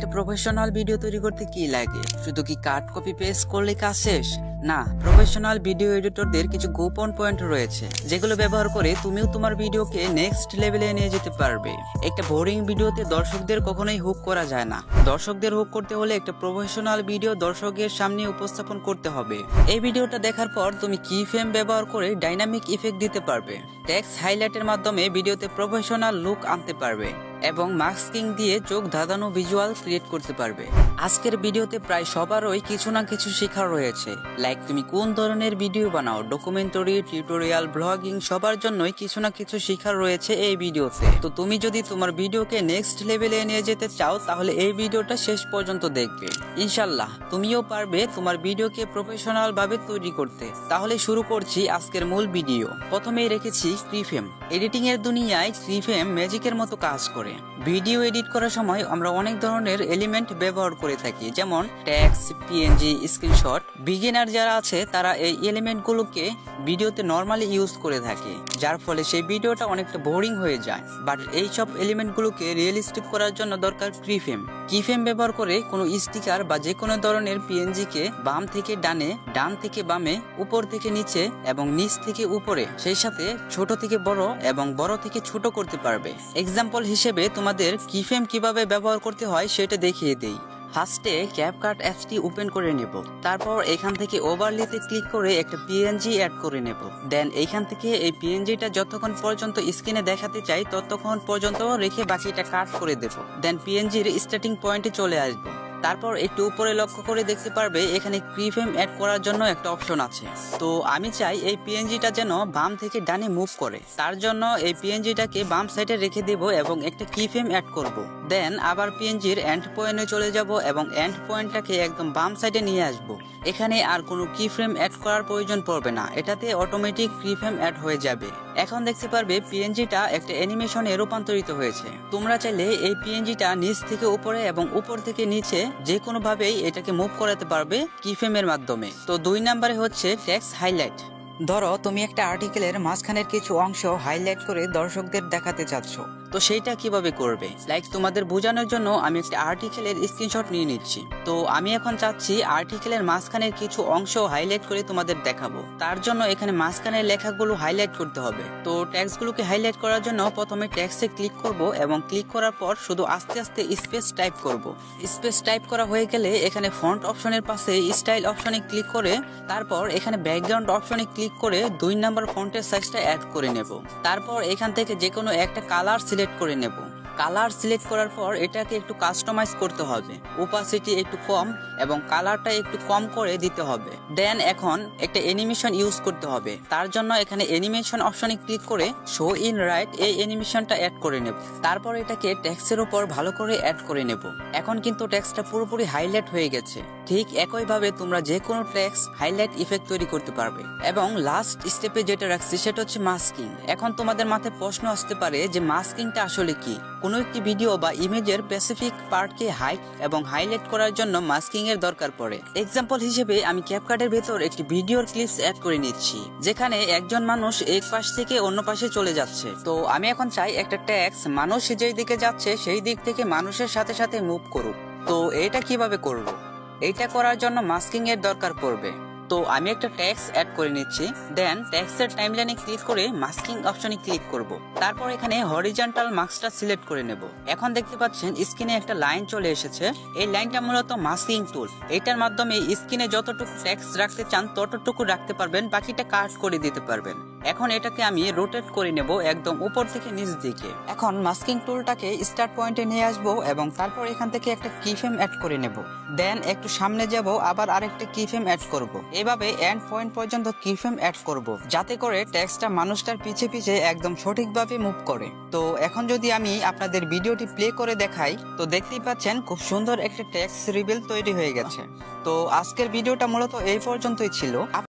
একটা professional video তৈরি করতে কি লাগে? শুধু কি কাট কপি পেস্ট করলে কাজ শেষ? না, প্রফেশনাল ভিডিও এডিটরদের কিছু গোপন পয়েন্ট রয়েছে যেগুলো ব্যবহার করে তুমিও তোমার ভিডিওকে নেক্সট লেভেলে নিয়ে যেতে পারবে। একটা বোরিং ভিডিওতে দর্শকদের কখনোই হুক করা যায় না। দর্শকদের হুক করতে হলে একটা প্রফেশনাল ভিডিও দর্শকের সামনে উপস্থাপন করতে হবে। এই ভিডিওটা দেখার পর তুমি কি ফ্রেম ব্যবহার করে ডাইনামিক ইফেক্ট দিতে পারবে, টেক্সট হাইলাইটের মাধ্যমে ভিডিওতে প্রফেশনাল লুক আনতে পারবে এবং মাস্কিং দিয়ে চোখ ধাঁধানো ভিজুয়াল ক্রিয়েট করতে পারবে। আজকের ভিডিওতে প্রায় সবারই কিছু না কিছু শেখার রয়েছে। লাইক তুমি কোন ধরনের ভিডিও বানাও, ডকুমেন্টারি, টিউটোরিয়াল, ব্লগিং, সবার জন্যই কিছু না কিছু শেখার রয়েছে এই ভিডিওতে। তো তুমি যদি তোমার ভিডিওকে নেক্সট লেভেলে নিয়ে যেতে চাও তাহলে এই ভিডিওটা শেষ পর্যন্ত দেখবে। ইনশাল্লাহ তুমিও পারবে তোমার ভিডিওকে প্রফেশনাল ভাবে তৈরি করতে। তাহলে শুরু করছি আজকের মূল ভিডিও। প্রথমেই রেখেছি ফ্রিফ্রেম। এডিটিং এর দুনিয়ায় ফ্রিফ্রেম ম্যাজিকের মতো কাজ করে। ভিডিও এডিট করার সময় আমরা অনেক ধরনের এলিমেন্ট ব্যবহার করে থাকি, যেমন টেক্সট, পিএনজি, স্ক্রিনশট। বিগিনার যারা আছে তারা এই এলিমেন্টগুলোকে ভিডিওতে নর্মালি ইউজ করে থাকে, যার ফলে সেই ভিডিওটা অনেকটা বোরিং হয়ে যায়। বাট এই সব এলিমেন্টগুলোকে রিয়েলিস্টিক করার জন্য দরকার কিফ্রেম। কিফ্রেম ব্যবহার করে কোনো স্টিকার বা যে কোনো ধরনের পিএনজি কে বাম থেকে ডানে, ডান থেকে বামে, উপর থেকে নিচে এবং নিচ থেকে উপরে, সেই সাথে ছোট থেকে বড় এবং বড় থেকে ছোট করতে পারবে। এক্সাম্পল হিসেবে তোমাদের কিফ্রেম কিভাবে ব্যবহার করতে হয় সেটা দেখিয়ে দেই। ফার্স্টে ক্যাপকাট অ্যাপসটি ওপেন করে নেব। তারপর এখান থেকে ওভারলেতে ক্লিক করে একটা পিএনজি অ্যাড করে নেব। দেন এইখান থেকে এই পিএনজিটা যতক্ষণ পর্যন্ত স্ক্রিনে দেখাতে চাই ততক্ষণ পর্যন্ত রেখে বাকিটা কাট করে দেব। দেন পিএনজির স্টার্টিং পয়েন্টে চলে আসবো। তারপর একটু উপরে লক্ষ্য করে দেখতে পারবে এখানে কিফ্রেম অ্যাড করার জন্য একটা অপশন আছে। তো আমি চাই এই পিএনজিটা যেন বাম থেকে ডানে মুভ করে। তার জন্য এই পিএনজিটাকে বাম সাইডে রেখে দেব এবং একটা কিফ্রেম অ্যাড করব। দেন আবার পিএনজির এন্ড পয়েন্টে চলে যাব এবং এন্ড পয়েন্টটাকে একদম বাম সাইডে নিয়ে আসব। এখানে আর কোনো কিফ্রেম অ্যাড করার প্রয়োজন পড়বে না, এটাতে অটোমেটিক কিফ্রেম অ্যাড হয়ে যাবে। এখন দেখতে পারবে পিএনজিটা একটা অ্যানিমেশনে রূপান্তরিত হয়েছে। তোমরা চাইলে এই পিএনজিটা নিচ থেকে উপরে এবং উপর থেকে নিচে যে কোনো ভাবেই এটাকে মুভ করাতে পারবে কিফ্রেমের মাধ্যমে। তো 2 নম্বরে হচ্ছে টেক্সট হাইলাইট। ধরো তুমি একটা আর্টিকেলের মাঝখানের কিছু অংশ হাইলাইট করে দর্শকদের দেখাতে চাচ্ছ, তো সেইটা কিভাবে করবে? লাইক তোমাদের বোঝানোর জন্য আমি একটা আর্টিকেলের স্ক্রিনশট নিয়ে নিচ্ছি। তো আমি এখন চাচ্ছি আর্টিকেলের মাঝখানের কিছু অংশ হাইলাইট করে তোমাদের দেখাবো। তার জন্য এখানে মাঝখানের লেখাগুলো হাইলাইট করতে হবে। তো টেক্সটগুলোকে হাইলাইট করার জন্য প্রথমে টেক্সটে ক্লিক করব এবং ক্লিক করার পর শুধু আস্তে আস্তে স্পেস টাইপ করব। স্পেস টাইপ করা হয়ে গেলে এখানে ফন্ট অপশনের পাশে স্টাইল অপশনে ক্লিক করে তারপর এখানে ব্যাকগ্রাউন্ড অপশনে ক্লিক করে 2 নম্বর ফন্টের সাইজটা অ্যাড করে নেব। তারপর এখান থেকে যে কোনো একটা কালার সিলেক্ট করে নেব। কালার সিলেক্ট করার পর এটাকে একটু কাস্টমাইজ করতে হবে। ওপাসিটি একটু কম এবং কালারটা একটু কম করে দিতে হবে। দেন এখন একটা অ্যানিমেশন ইউজ করতে হবে। তার জন্য এখানে অ্যানিমেশন অপশনে ক্লিক করে শো ইন রাইট এই অ্যানিমেশনটা অ্যাড করে নেব। তারপর এটাকে টেক্সটের উপর ভালো করে অ্যাড করে নেব। এখন কিন্তু টেক্সটটা পুরোপুরি হাইলাইট হয়ে গেছে। ঠিক একইভাবে তোমরা যে কোনো টেক্সট হাইলাইট ইফেক্ট তৈরি করতে পারবে। এবং লাস্ট স্টেপে যেটা রাখছি সেটা হচ্ছে মাস্কিং। এখন তোমাদের মাথায় প্রশ্ন আসতে পারে যে মাস্কিংটা আসলে কি? কোনো একটি ভিডিও বা ইমেজের স্পেসিফিক পার্টকে হাইড এবং হাইলাইট করার জন্য মাস্কিং এর দরকার পড়ে। এক্সাম্পল হিসেবে আমি ক্যাপকাটের ভেতর একটি ভিডিওর ক্লিপস অ্যাড করে নিচ্ছি, যেখানে একজন মানুষ এক পাশ থেকে অন্য পাশে চলে যাচ্ছে। তো আমি এখন চাই একটা টেক্সট মানুষ যেই দিকে যাচ্ছে সেই দিক থেকে মানুষের সাথে সাথে মুভ করুক। তো এটা কিভাবে করব? এইটা করার জন্য মাস্কিং এর দরকার পড়বে। তো আমি একটা টেক্সট অ্যাড করে নিচ্ছি। দেন টেক্সটের টাইমলাইনে ক্লিক করে মাস্কিং অপশনে ক্লিক করব। তারপর এখানে হরিজন্টাল মাস্কটা সিলেক্ট করে নেব। এখন দেখতে পাচ্ছেন স্ক্রিনে একটা লাইন চলে এসেছে। এই লাইনটা মূলত মাস্কিং টুল। এটার মাধ্যমে স্ক্রিনে যতটুকু টেক্সট রাখতে চান ততটুকু রাখতে পারবেন, বাকিটা কাট করে দিতে পারবেন। এখন এটাকে আমি রোটেট করে নেব একদম উপর থেকে নিচ দিকে। এখন মাস্কিং টুলটাকে স্টার্ট পয়েন্টে নিয়ে আসব এবং তারপর এখান থেকে একটা কিফ্রেম অ্যাড করে নেব। দেন একটু সামনে যাব, আবার আরেকটা কিফ্রেম অ্যাড করব। এভাবে এন্ড পয়েন্ট পর্যন্ত কিফ্রেম অ্যাড করব, যাতে করে টেক্সটটা মানুষটার পিছে পিছে একদম সঠিকভাবে মুভ করে। তো এখন যদি আমি আপনাদের ভিডিওটি প্লে করে দেখাই তো দেখতেই পাচ্ছেন খুব সুন্দর একটা টেক্সট রিভিল তৈরি হয়ে গেছে। তো আজকের ভিডিওটা মূলত এই পর্যন্তই ছিল।